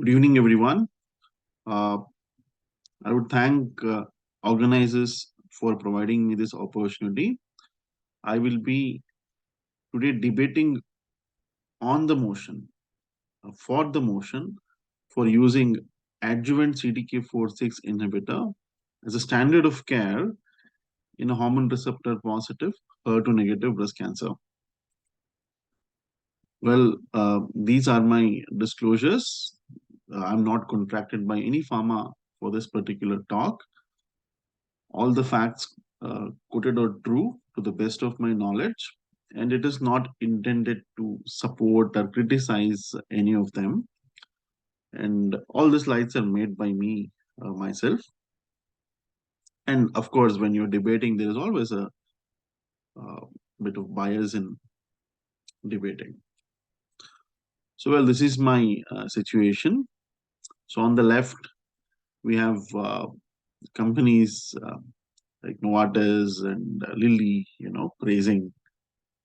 Good evening, everyone. Uh, I would thank organizers for providing me this opportunity. I will be today debating on the motion, for the motion, for using adjuvant CDK4/6 inhibitor as a standard of care in a hormone receptor positive, HER2 negative breast cancer. Well, these are my disclosures. I'm not contracted by any pharma for this particular talk. All the facts quoted are true to the best of my knowledge, and it is not intended to support or criticize any of them. And all the slides are made by me myself. And of course, when you're debating, there is always a bit of bias in debating. So, well, this is my situation. So, on the left, we have companies like Novartis and Lilly, praising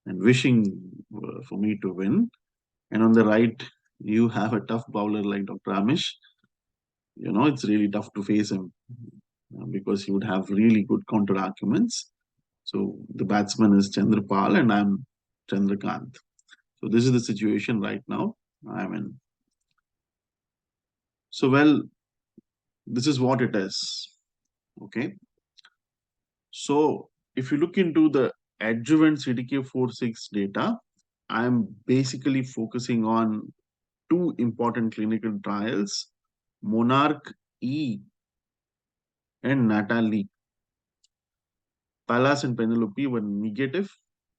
and wishing for me to win. And on the right, you have a tough bowler like Dr. Amish. It's really tough to face him because he would have really good counter arguments. So the batsman is Chandrapal and I'm Chandrakant. So this is the situation right now I'm in. So, well, this is what it is. Okay. So if you look into the adjuvant CDK4/6 data, I'm basically focusing on two important clinical trials, Monarch E and NATALEE. Pallas and Penelope were negative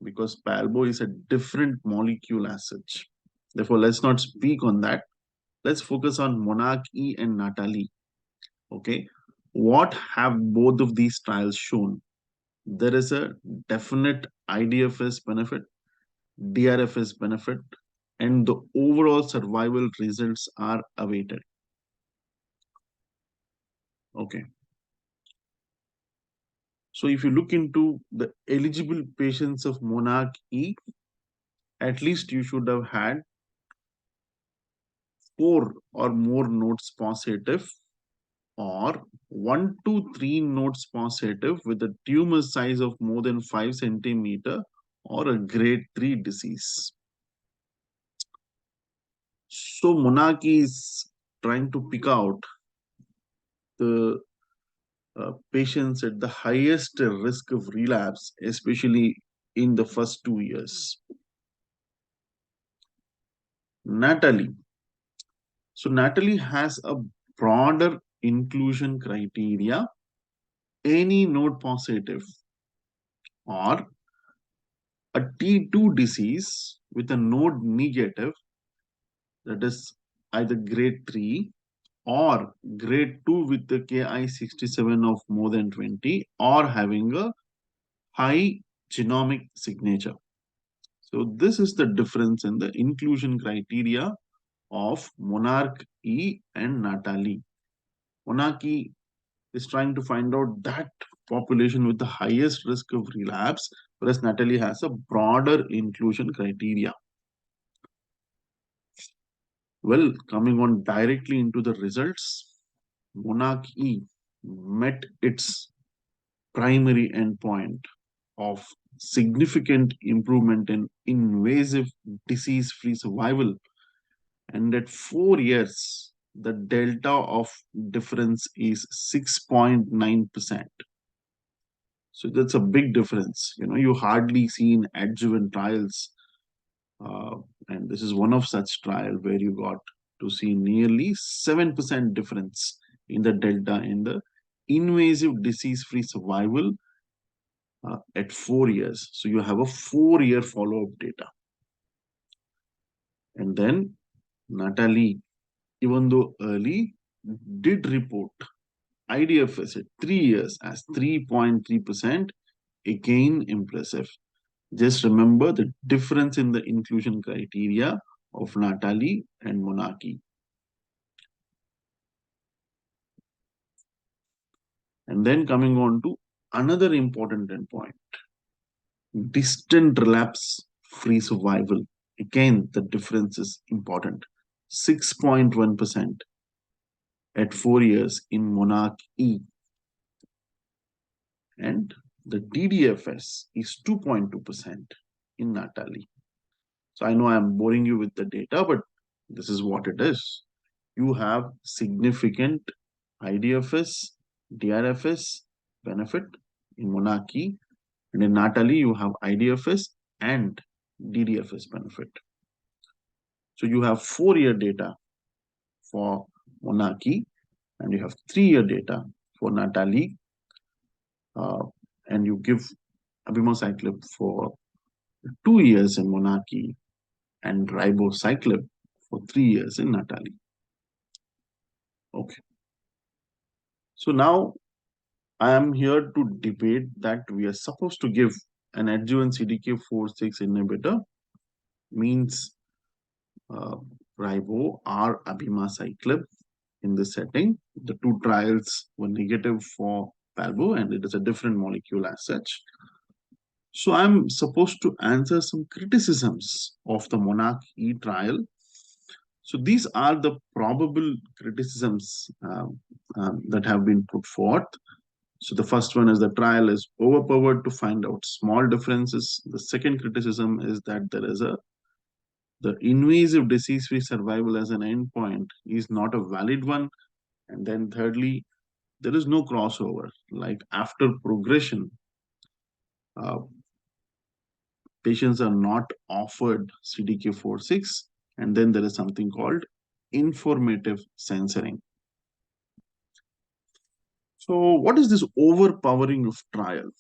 because Palbo is a different molecule as such. Therefore, let's not speak on that. Let's focus on Monarch E and NATALEE. Okay. What have both of these trials shown? There is a definite IDFS benefit, DRFS benefit, and the overall survival results are awaited. Okay. So if you look into the eligible patients of Monarch E, at least you should have had 4 or more nodes positive or 1 to 3 nodes positive with a tumor size of more than 5 centimeter or a grade 3 disease. So Monarch is trying to pick out the patients at the highest risk of relapse, especially in the first 2 years. NATALEE. So NATALEE has a broader inclusion criteria. Any node positive or a T2 disease with a node negative, that is either grade 3 or grade 2 with the Ki67 of more than 20 or having a high genomic signature. So this is the difference in the inclusion criteria of Monarch E and NATALEE. Monarch E is trying to find out that population with the highest risk of relapse, whereas NATALEE has a broader inclusion criteria. Well, coming on directly into the results, Monarch E met its primary endpoint of significant improvement in invasive disease-free survival. And at 4 years, the delta of difference is 6.9%. So that's a big difference. You hardly see in adjuvant trials. And this is one of such trial where you got to see nearly 7% difference in the delta in the invasive disease-free survival at 4 years. So you have a 4-year follow-up data. And then NATALEE, even though early, did report IDFS at 3 years as 3.3%, again impressive. Just remember the difference in the inclusion criteria of NATALEE and Monarch E. And then coming on to another important endpoint, distant relapse free survival. Again, the difference is important. 6.1% at 4 years in Monarch E, and the DDFS is 2.2% in NATALEE. So I know I'm boring you with the data, but this is what it is. You have significant IDFS, DRFS benefit in Monarch E, and in NATALEE you have IDFS and DDFS benefit. So you have 4-year data for Monarch E, and you have 3-year data for NATALEE, and you give Abemaciclib for 2 years in Monarch E and Ribociclib for 3 years in NATALEE. Okay. So now I am here to debate that we are supposed to give an adjuvant CDK4/6 inhibitor, means Ribo or Abemaciclib in this setting. The two trials were negative for Palbo, and it is a different molecule as such. So I'm supposed to answer some criticisms of the Monarch E trial. So these are the probable criticisms that have been put forth. So the first one is the trial is overpowered to find out small differences. The second criticism is that the invasive disease-free survival as an endpoint is not a valid one. And then thirdly, there is no crossover. Like after progression, patients are not offered CDK4/6, and then there is something called informative censoring. So what is this overpowering of trial?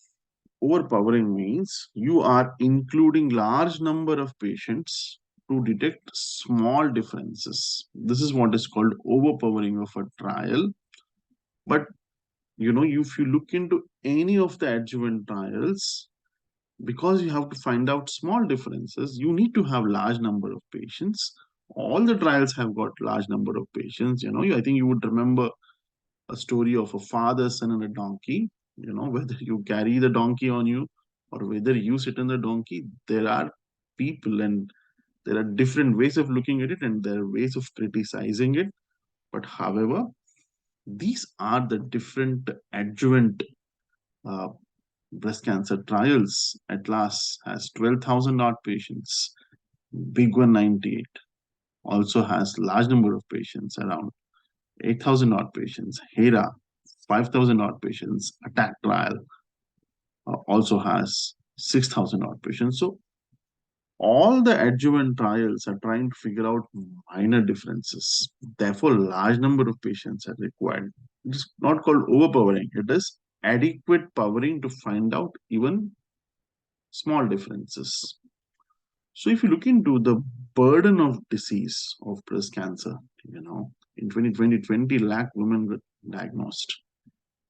Overpowering means you are including large number of patients to detect small differences. This is what is called overpowering of a trial. But if you look into any of the adjuvant trials, because you have to find out small differences, you need to have large number of patients. All the trials have got large number of patients. I think you would remember a story of a father, son, and a donkey. Whether you carry the donkey on you or whether you sit on the donkey, there are people and there are different ways of looking at it and there are ways of criticizing it. But however, these are the different adjuvant uh, breast cancer trials. Atlas has 12,000 odd patients. Big One 98 also has large number of patients, around 8,000 odd patients. HERA, 5,000 odd patients. Attack trial also has 6,000 odd patients. So all the adjuvant trials are trying to figure out minor differences. Therefore, large number of patients are required. It is not called overpowering. It is adequate powering to find out even small differences. So if you look into the burden of disease of breast cancer, in 2020, 20 lakh women were diagnosed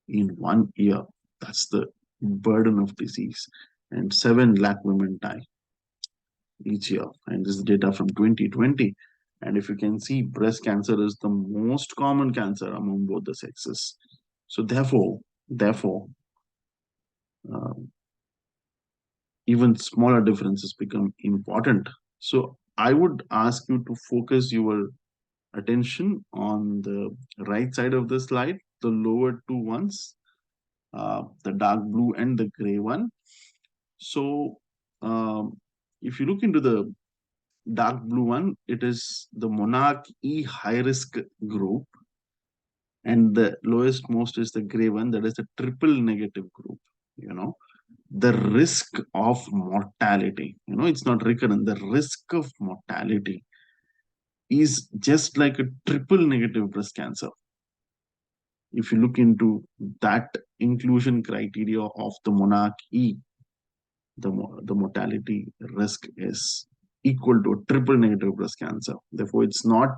in 1 year. That's the burden of disease. And 7 lakh women die each year. And this is data from 2020. And if you can see, breast cancer is the most common cancer among both the sexes. So therefore, even smaller differences become important. So I would ask you to focus your attention on the right side of the slide, the lower two ones, the dark blue and the gray one. So if you look into the dark blue one, it is the Monarch E high risk group, and the lowest most is the gray one, that is the triple negative group. The risk of mortality, it's not recurrent, the risk of mortality is just like a triple negative breast cancer. If you look into that inclusion criteria of the Monarch E, the mortality risk is equal to a triple negative breast cancer. Therefore, it's not,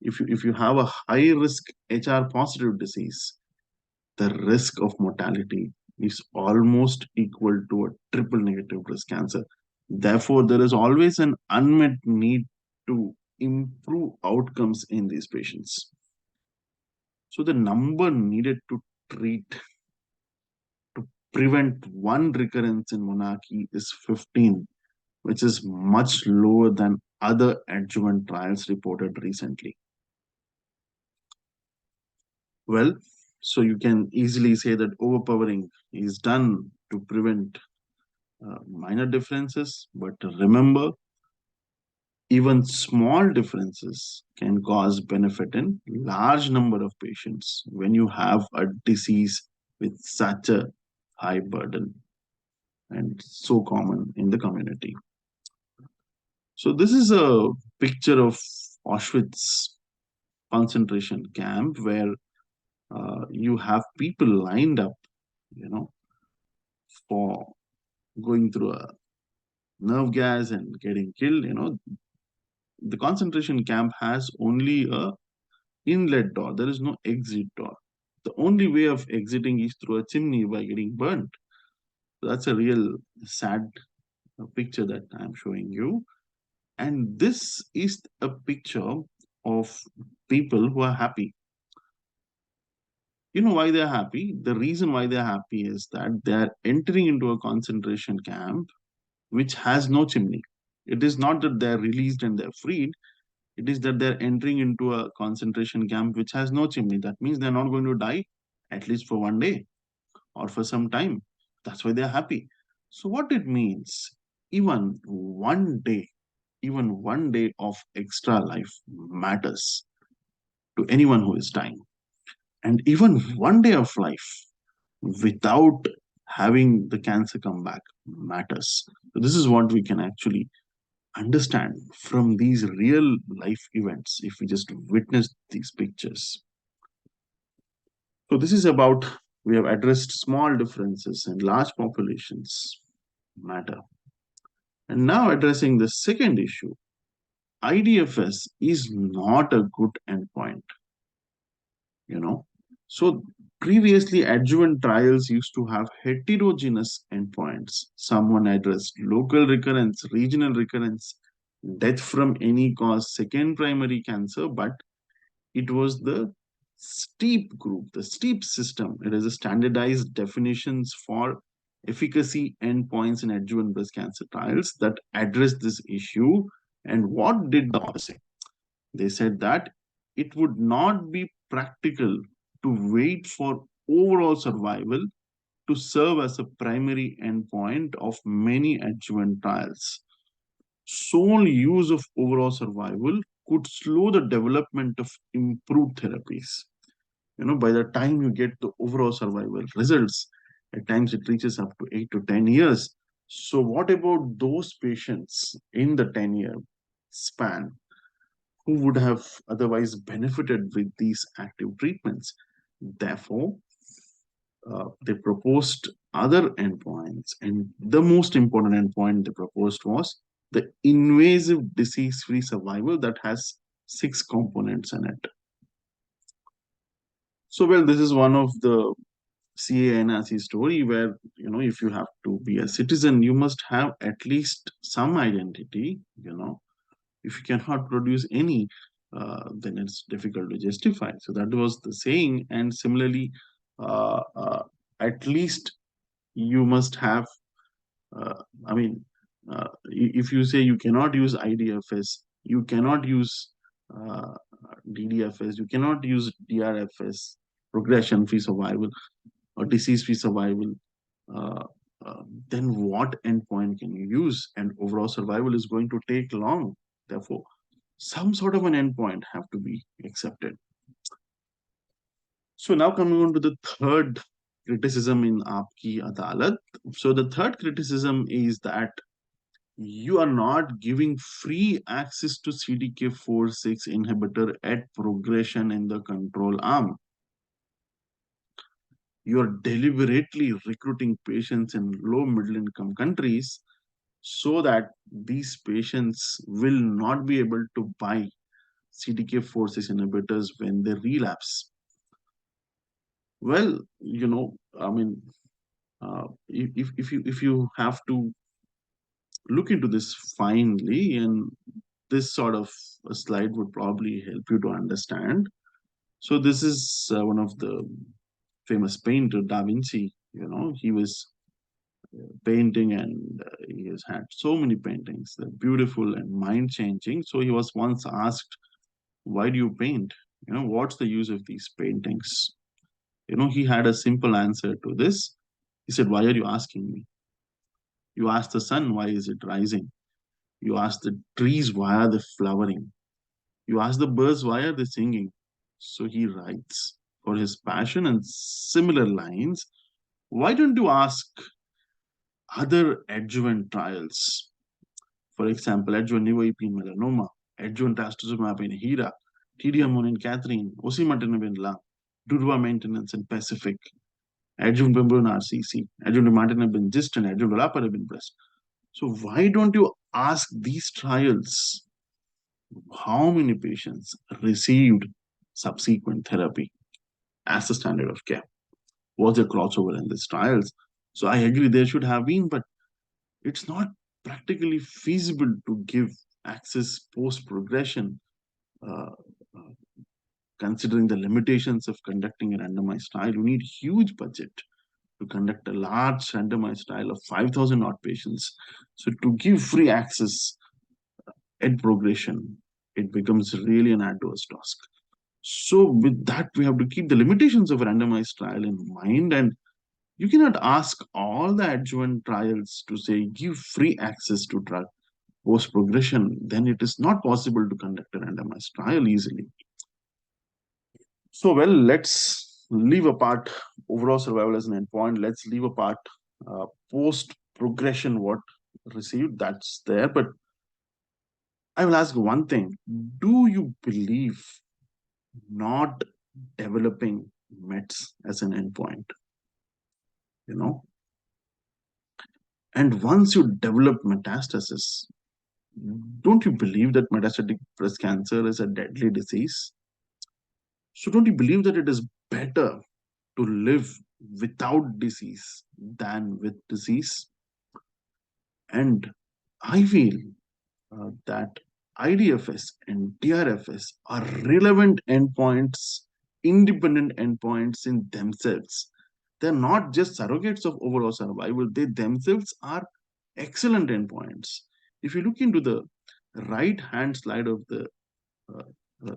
if you have a high risk HR positive disease, the risk of mortality is almost equal to a triple negative breast cancer. Therefore, there is always an unmet need to improve outcomes in these patients. So the number needed to treat, to prevent one recurrence in Monarch E is 15, which is much lower than other adjuvant trials reported recently? Well, so you can easily say that overpowering is done to prevent minor differences, but remember, even small differences can cause benefit in large number of patients when you have a disease with such a high burden and so common in the community. So this is a picture of Auschwitz concentration camp where you have people lined up, you know, for going through a nerve gas and getting killed. The concentration camp has only a inlet door. There is no exit door. The only way of exiting is through a chimney by getting burnt. So that's a real sad picture that I'm showing you. And this is a picture of people who are happy. You know why they're happy? The reason why they're happy is that they're entering into a concentration camp which has no chimney. It is not that they're released and they're freed. It is that they're entering into a concentration camp which has no chimney. That means they're not going to die, at least for one day or for some time. That's why they're happy. So, what it means, even one day of extra life matters to anyone who is dying. And even one day of life without having the cancer come back matters. So, this is what we can actually understand from these real life events if we just witness these pictures. So this is about, we have addressed small differences and large populations matter. And now addressing the second issue, IDFS is not a good endpoint, you know. So previously adjuvant trials used to have heterogeneous endpoints. Someone addressed local recurrence, regional recurrence, death from any cause, second primary cancer, but it was the STEEP group, the STEEP system. It is a standardized definitions for efficacy endpoints in adjuvant breast cancer trials that address this issue. And what did the author say? They said that it would not be practical to wait for overall survival to serve as a primary endpoint of many adjuvant trials. Sole use of overall survival could slow the development of improved therapies. By the time you get the overall survival results, at times it reaches up to 8 to 10 years. So, what about those patients in the 10-year span who would have otherwise benefited with these active treatments? Therefore, they proposed other endpoints, and the most important endpoint they proposed was the invasive disease-free survival that has 6 components in it. So, well, this is one of the CA NRC story where, if you have to be a citizen, you must have at least some identity. If you cannot produce any, then it's difficult to justify. So that was the saying. And similarly, uh, uh, at least you must have, I mean, if you say you cannot use IDFS, you cannot use uh, DDFS, you cannot use DRFS, progression-free survival or disease-free survival, uh, uh, then what endpoint can you use? And overall survival is going to take long. Therefore, some sort of an endpoint have to be accepted. So now coming on to the third criticism in Aapki Adalat. So the third criticism is that you are not giving free access to CDK4/6 inhibitor at progression in the control arm. You are deliberately recruiting patients in low middle income countries so that these patients will not be able to buy CDK4/6 inhibitors when they relapse. Well, I mean, if you have to look into this finely, and this sort of a slide would probably help you to understand. So this is one of the famous painter, Da Vinci. He was painting, and he has had so many paintings. They're beautiful and mind-changing. So he was once asked, "Why do you paint? What's the use of these paintings?" He had a simple answer to this. He said, "Why are you asking me? You ask the sun, why is it rising? You ask the trees, why are they flowering? You ask the birds, why are they singing?" So he writes for his passion and similar lines. Why don't you ask other adjuvant trials? For example, adjuvant neoepine melanoma, adjuvant trastuzumab in HERA, TDM1 in Catherine, osimertinib in lung, Durva maintenance in Pacific, adjuvant pembrolizumab in RCC, adjuvant imatinib in GIST, and adjuvant olaparib in breast. So why don't you ask these trials how many patients received subsequent therapy as the standard of care? Was there crossover in these trials? So I agree there should have been, but it's not practically feasible to give access post progression, uh, uh, considering the limitations of conducting a randomized trial. You need huge budget to conduct a large randomized trial of 5,000 odd patients. So to give free access at progression, it becomes really an adverse task. So with that, we have to keep the limitations of a randomized trial in mind, and you cannot ask all the adjuvant trials to say give free access to drug post progression. Then it is not possible to conduct a randomized trial easily. So, well, let's leave apart overall survival as an endpoint. Let's leave apart post progression, what received, that's there. But I will ask one thing. Do you believe not developing METs as an endpoint? You know, and once you develop metastasis, don't you believe that metastatic breast cancer is a deadly disease? So, don't you believe that it is better to live without disease than with disease? And I feel that IDFS and DRFS are relevant endpoints, independent endpoints in themselves. They're not just surrogates of overall survival, they themselves are excellent endpoints. If you look into the right hand slide of the uh,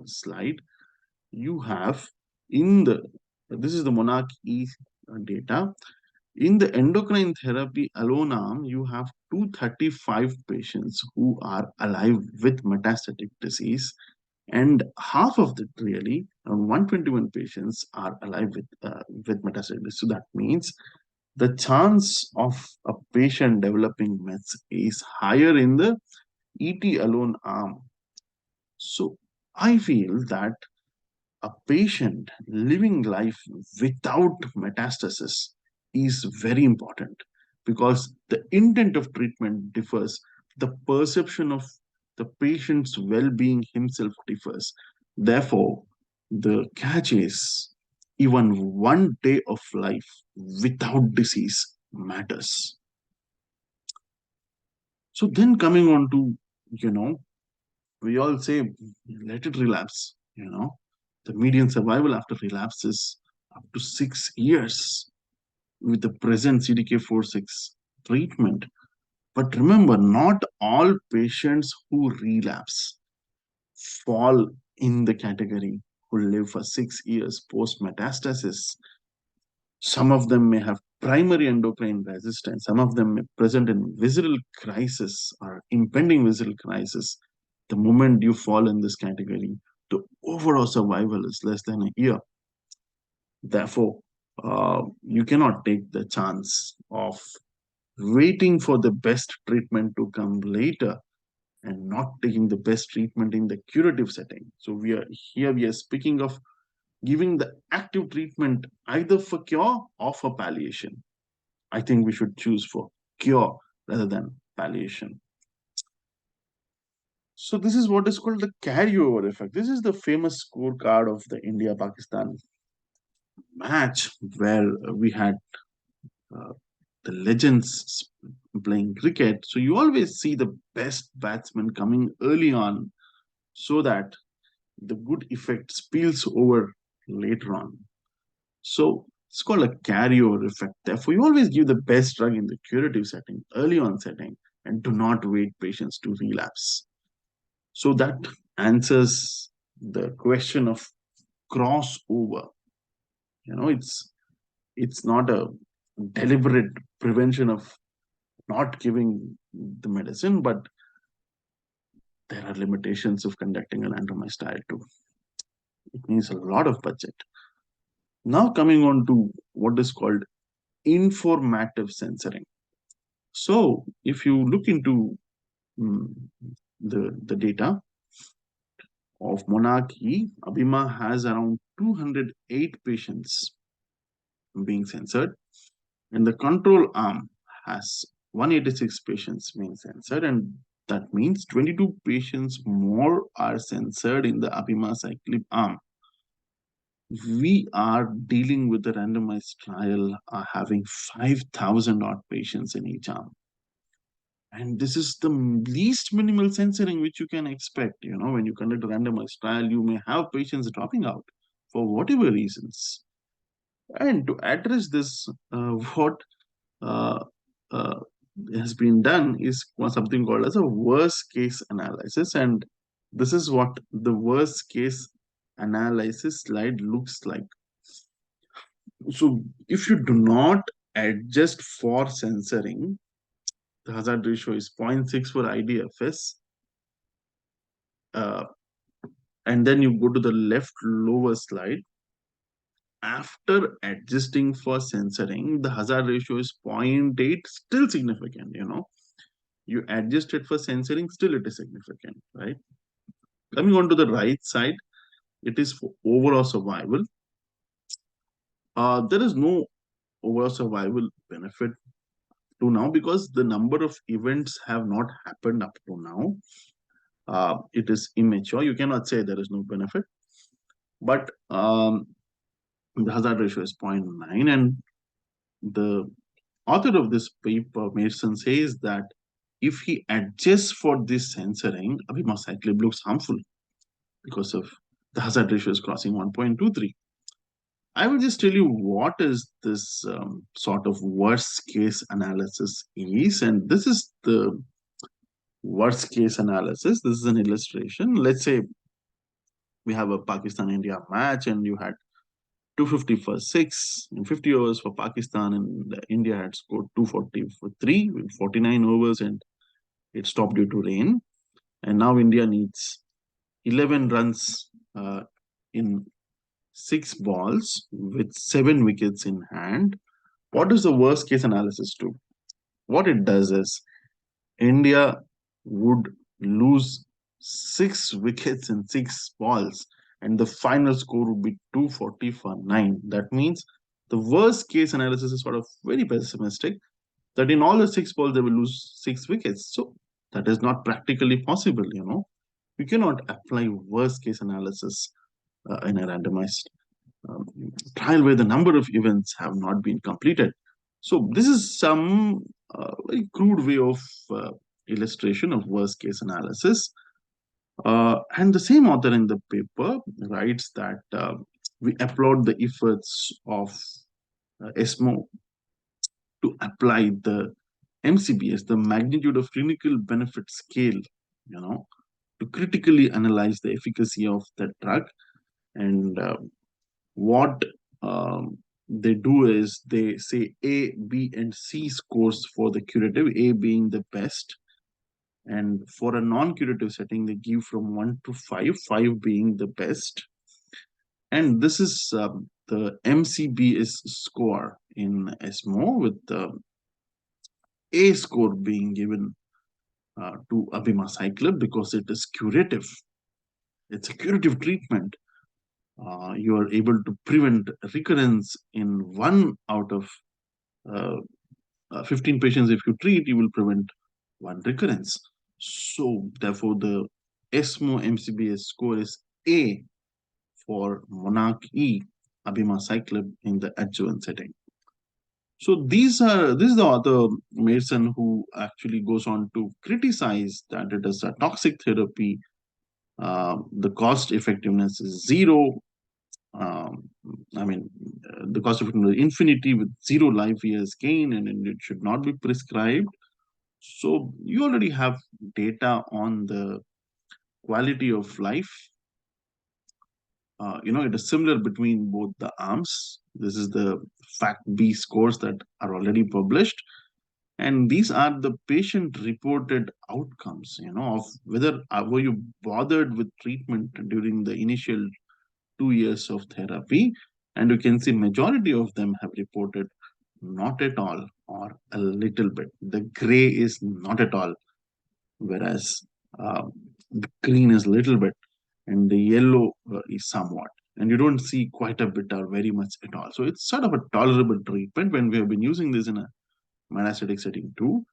slide, you have in the this is the Monarch E data. In the endocrine therapy alone arm, you have 235 patients who are alive with metastatic disease, and half of it really, around 121 patients, are alive with metastatic disease. So that means the chance of a patient developing mets is higher in the ET alone arm. So I feel that a patient living life without metastasis is very important, because the intent of treatment differs, the perception of the patient's well-being himself differs. Therefore, the catch is even one day of life without disease matters. So then coming on to, we all say let it relapse. The median survival after relapse is up to 6 years with the present CDK4/6 treatment. But remember, not all patients who relapse fall in the category who live for 6 years post metastasis. Some of them may have primary endocrine resistance. Some of them may present in visceral crisis or impending visceral crisis. The moment you fall in this category, the overall survival is less than a year. Therefore, you cannot take the chance of waiting for the best treatment to come later and not taking the best treatment in the curative setting. So we are speaking of giving the active treatment either for cure or for palliation. I think we should choose for cure rather than palliation. So this is what is called the carryover effect. This is the famous scorecard of the India-Pakistan match where we had uh, the legends playing cricket. So you always see the best batsman coming early on so that the good effect spills over later on. So It's called a carryover effect. Therefore, you always give the best drug in the curative setting, early on setting, and do not wait patients to relapse. So that answers the question of crossover. It's not a deliberate prevention of not giving the medicine, but there are limitations of conducting a randomized trial too. It needs a lot of budget. Now coming on to what is called informative censoring. So if you look into mm, the data of monarchy, Abima has around 208 patients being censored, and the control arm has 186 patients being censored, and that means 22 patients more are censored in the Abemaciclib arm. We are dealing with a randomized trial having 5,000 odd patients in each arm. And this is the least minimal censoring which you can expect. When you conduct a randomized trial, you may have patients dropping out for whatever reasons. And to address this, what uh, uh, has been done is something called as a worst case analysis. And this is what the worst case analysis slide looks like. So if you do not adjust for censoring, the hazard ratio is 0.6 for IDFS. And then you go to the left lower slide. After adjusting for censoring, the hazard ratio is 0.8, still significant. You adjust it for censoring, still it is significant, right? Coming on to the right side, it is for overall survival. There is no overall survival benefit to now because the number of events have not happened up to now. It is immature. You cannot say there is no benefit, but the hazard ratio is 0.9, and the author of this paper, Mason, says that if he adjusts for this censoring, abemaciclib looks harmful because of the hazard ratio is crossing 1.23. I will just tell you what is this sort of worst case analysis is, and this is the worst case analysis. This is an illustration. Let's say we have a Pakistan-India match, and you had 250 for 6 in 50 overs for Pakistan, and India had scored 240 for 3 in 49 overs, and it stopped due to rain. And now India needs 11 runs in 6 balls with 7 wickets in hand. What does the worst case analysis do? What it does is India would lose 6 wickets in 6 balls, and the final score would be 240 for 9. That means the worst case analysis is sort of very pessimistic that in all the 6 balls they will lose 6 wickets. So that is not practically possible. You cannot apply worst case analysis in a randomized um, trial where the number of events have not been completed. So this is some very crude way of illustration of worst case analysis. And the same author in the paper writes that we applaud the efforts of ESMO to apply the MCBS, the magnitude of clinical benefit scale, to critically analyze the efficacy of that drug. And what they do is they say A, B, and C scores for the curative, A being the best. And for a non-curative setting, they give from 1 to 5, 5 being the best. And this is the MCBS score in ESMO, with the A score being given to abemaciclib because it is curative. It's a curative treatment. You are able to prevent recurrence in 1 out of 15 patients. If you treat, you will prevent 1 recurrence. So therefore, the ESMO MCBS score is A for Monarch E, abemaciclib in the adjuvant setting. So this is the author Mason who actually goes on to criticize that it is a toxic therapy. The cost effectiveness is 0. I mean, the cost of infinity with 0 life years gain, and it should not be prescribed. So you already have data on the quality of life. It is similar between both the arms. This is the fact B scores that are already published. And these are the patient reported outcomes, of whether were you bothered with treatment during the initial 2 years of therapy. And you can see majority of them have reported not at all or a little bit. The gray is not at all, whereas the green is little bit and the yellow is somewhat. And you don't see quite a bit or very much at all. So it's sort of a tolerable treatment when we have been using this in a metastatic setting too.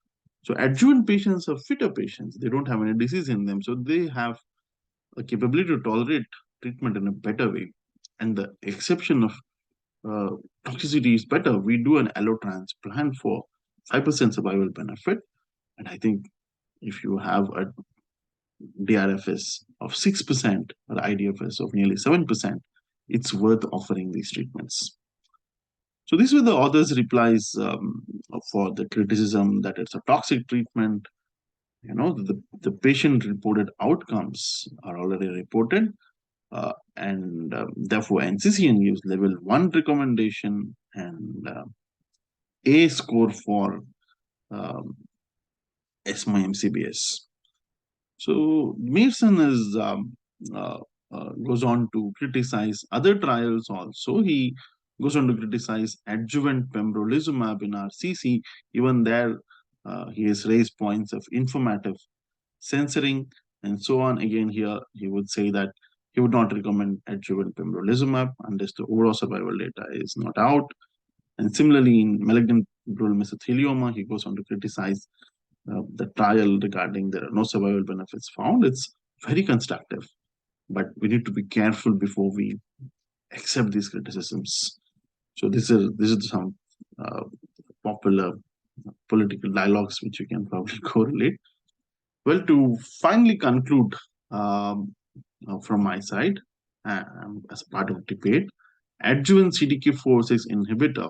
So adjuvant patients are fitter patients. They don't have any disease in them. So they have a capability to tolerate treatment in a better way. And the exception of toxicity is better. We do an allo transplant for 5% survival benefit. And I think if you have a DRFS of 6% or IDFS of nearly 7%, it's worth offering these treatments. So these were the author's replies for the criticism that it's a toxic treatment. The patient reported outcomes are already reported, and therefore NCCN gives level 1 recommendation and A score for um, ESMA MCBS. So Mearson is goes on to criticize other trials also. He goes on to criticize adjuvant pembrolizumab in RCC. Even there, he has raised points of informative censoring and so on. Again, here he would say that he would not recommend adjuvant pembrolizumab unless the overall survival data is not out. And similarly, in malignant pleural mesothelioma, he goes on to criticize the trial regarding there are no survival benefits found. It's very constructive, but we need to be careful before we accept these criticisms. So this is some popular political dialogues which you can probably correlate. Well, to finally conclude from my side, as part of debate, adjuvant CDK4/6 inhibitor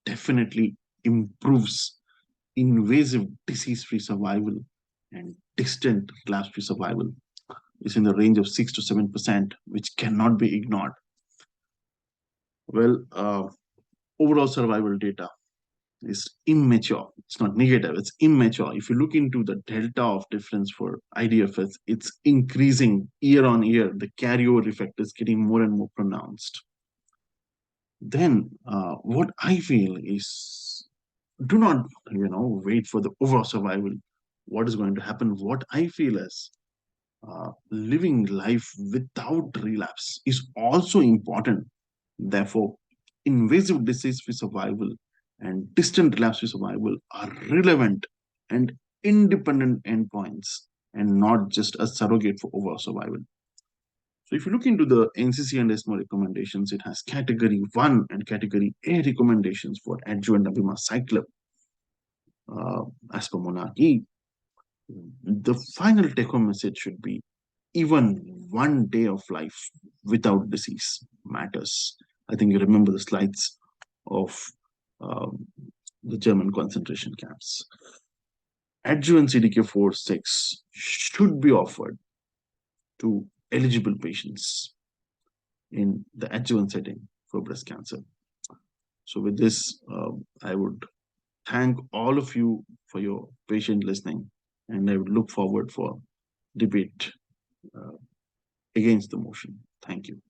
definitely improves invasive disease-free survival and distant relapse-free survival is in the range of 6 to 7%, which cannot be ignored. Well, overall survival data is immature. It's not negative, it's immature. If you look into the delta of difference for IDFS, it's increasing year on year. The carryover effect is getting more and more pronounced. Then what I feel is do not, wait for the overall survival. What is going to happen? What I feel is living life without relapse is also important. Therefore, invasive disease-free survival and distant relapse-free survival are relevant and independent endpoints and not just a surrogate for overall survival. So if you look into the NCC and ESMO recommendations, it has category 1 and category A recommendations for adjuvant abemaciclib. As per monarchy, the final take-home message should be even 1 day of life without disease matters. I think you remember the slides of the German concentration camps. Adjuvant CDK4/6 should be offered to eligible patients in the adjuvant setting for breast cancer. So with this, I would thank all of you for your patient listening, and I would look forward for debate against the motion. Thank you.